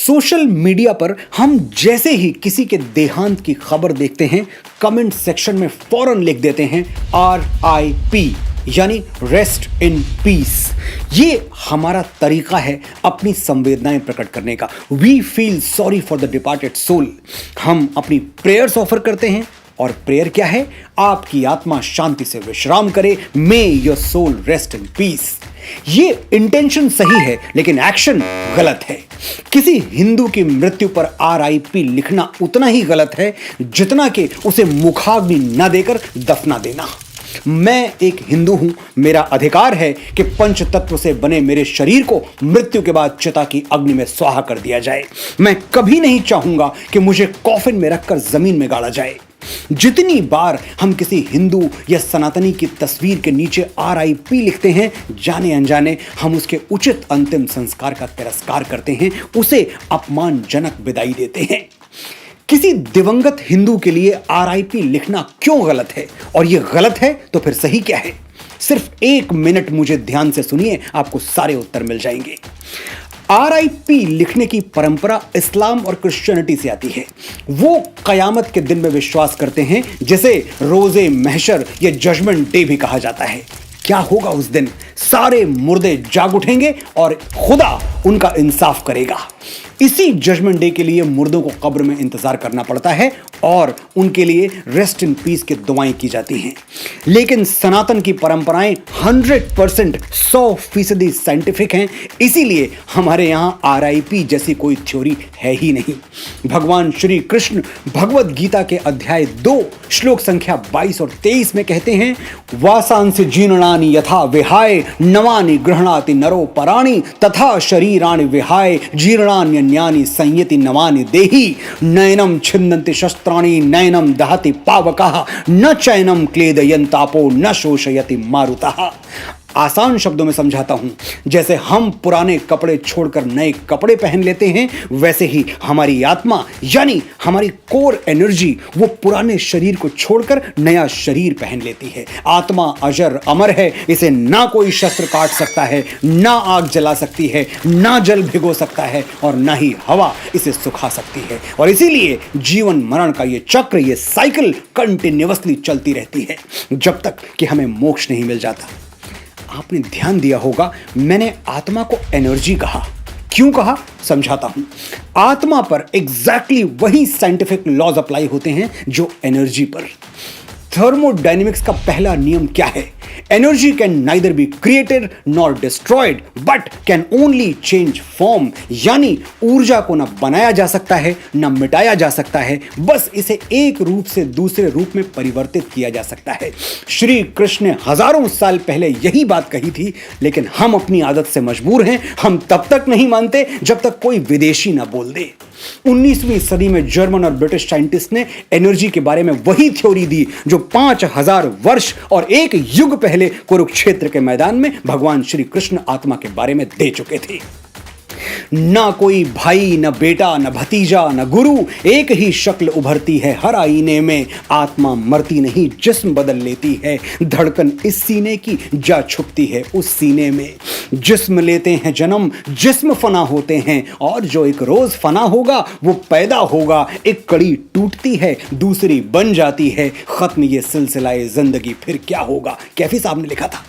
Social media पर हम जैसे ही किसी के देहांत की खबर देखते हैं, कमेंट सेक्शन में फौरन लिख देते हैं RIP, यानी रेस्ट इन पीस। ये हमारा तरीका है अपनी संवेदनाएं प्रकट करने का। We feel sorry for the departed soul. हम अपनी प्रेयर्स ऑफर करते हैं, और प्रेयर क्या है? आपकी आत्मा शांति से विश्राम करे, may your soul rest in peace. ये इंटेंशन सही है, लेकिन एक्शन गलत है। किसी हिंदू की मृत्यु पर RIP लिखना उतना ही गलत है जितना कि उसे मुखाग्नि न देकर दफना देना। मैं एक हिंदू हूं, मेरा अधिकार है कि पंच तत्व से बने मेरे शरीर को मृत्यु के बाद चिता की अग्नि में स्वाहा कर दिया जाए। मैं कभी नहीं चाहूंगा कि मुझे कॉफिन में रखकर जमीन में गाड़ा जाए। जितनी बार हम किसी हिंदू या सनातनी की तस्वीर के नीचे RIP लिखते हैं, जाने अनजाने हम उसके उचित अंतिम संस्कार का तिरस्कार करते हैं, उसे अपमानजनक विदाई देते हैं। किसी दिवंगत हिंदू के लिए RIP लिखना क्यों गलत है? और यह गलत है तो फिर सही क्या है? सिर्फ 1 मिनट मुझे ध्यान से सुनिए, आपको सारे उत्तर मिल जाएंगे। RIP लिखने की परंपरा इस्लाम और क्रिश्चियनिटी से आती है। वो कयामत के दिन में विश्वास करते हैं, जिसे रोजे महशर या जजमेंट डे भी कहा जाता है। क्या होगा उस दिन? सारे मुर्दे जाग उठेंगे और खुदा उनका इंसाफ करेगा। इसी जजमेंट डे के लिए मुर्दों को कब्र में इंतजार करना पड़ता है और उनके लिए रेस्ट इन पीस की दुआएं की जाती हैं। लेकिन सनातन की परंपराएं 100% 100% साइंटिफिक हैं, इसीलिए हमारे यहाँ RIP जैसी कोई थ्योरी है ही नहीं। भगवान श्री कृष्ण भगवद गीता के अध्याय 2 श्लोक संख्या 22 और 23 में कहते हैं, वासांसि जीर्णानि यथा विहाय नवानि गृह्णाति नरो पराणि तथा शरीराणि विहाय जीर्णान्यन्यानि संयति नवानि देहि नयनम छिन्दन्ति शस्त्राणि नयनम दहति पावकः न चैनम क्लेदयन्तापो न शोषयति मारुतः। आसान शब्दों में समझाता हूं, जैसे हम पुराने कपड़े छोड़कर नए कपड़े पहन लेते हैं, वैसे ही हमारी आत्मा यानी हमारी कोर एनर्जी वो पुराने शरीर को छोड़कर नया शरीर पहन लेती है। आत्मा अजर अमर है, इसे ना कोई शस्त्र काट सकता है, ना आग जला सकती है, ना जल भिगो सकता है और ना ही हवा इसे सुखा सकती है। और इसीलिए जीवन मरण का ये चक्र, ये साइकिल कंटिन्यूअसली चलती रहती है जब तक कि हमें मोक्ष नहीं मिल जाता। आपने ध्यान दिया होगा, मैंने आत्मा को एनर्जी कहा। क्यों कहा? समझाता हूं। आत्मा पर एग्जैक्टली वही साइंटिफिक लॉज अप्लाई होते हैं जो एनर्जी पर। थर्मोडायनेमिक्स का पहला नियम क्या है? Energy can neither be created nor destroyed but can only change form, यानी ऊर्जा को न बनाया जा सकता है न मिटाया जा सकता है, बस इसे एक रूप से दूसरे रूप में परिवर्तित किया जा सकता है। श्री कृष्ण ने हजारों साल पहले यही बात कही थी, लेकिन हम अपनी आदत से मजबूर हैं। हम तब तक नहीं मानते जब तक कोई विदेशी न बोल दे। 19वीं सदी में जर्मन और ब्रिटिश साइंटिस्ट ने एनर्जी के बारे में वही थ्योरी दी जो 5000 वर्ष और 1 युग पहले कुरुक्षेत्र के मैदान में भगवान श्री कृष्ण आत्मा के बारे में दे चुके थे। ना कोई भाई, न बेटा, न भतीजा, न गुरु, एक ही शक्ल उभरती है हर आईने में। आत्मा मरती नहीं, जिस्म बदल लेती है। धड़कन इस सीने की जा छुपती है उस सीने में। जिस्म लेते हैं जन्म, जिस्म फना होते हैं, और जो एक रोज फना होगा वो पैदा होगा। एक कड़ी टूटती है, दूसरी बन जाती है। खत्म ये सिलसिलाए जिंदगी, फिर क्या होगा? कैफी साहब ने लिखा था।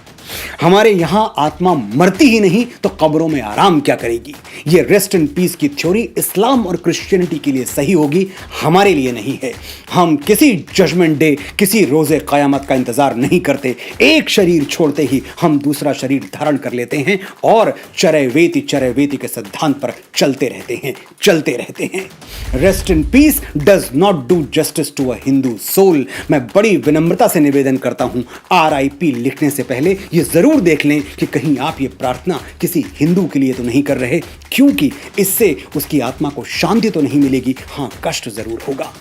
हमारे यहां आत्मा मरती ही नहीं तो कब्रों में आराम क्या करेगी? ये रेस्ट इन पीस की थ्योरी इस्लाम और क्रिश्चियनिटी के लिए सही होगी, हमारे लिए नहीं है। हम किसी जजमेंट डे, किसी रोजे कयामत का इंतजार नहीं करते। एक शरीर छोड़ते ही हम दूसरा शरीर धारण कर लेते हैं और चरैवेति के सिद्धांत पर चलते रहते हैं। Rest in peace does not do justice to a Hindu soul. मैं बड़ी विनम्रता से निवेदन करता हूं, RIP लिखने से पहले ये जरूर देख लें कि कहीं आप ये प्रार्थना किसी हिंदू के लिए तो नहीं कर रहे, क्योंकि इससे उसकी आत्मा को शांति तो नहीं मिलेगी, हां कष्ट जरूर होगा।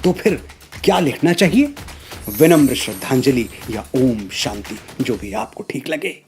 तो फिर क्या लिखना चाहिए? विनम्र श्रद्धांजलि या ओम शांति, जो भी आपको ठीक लगे।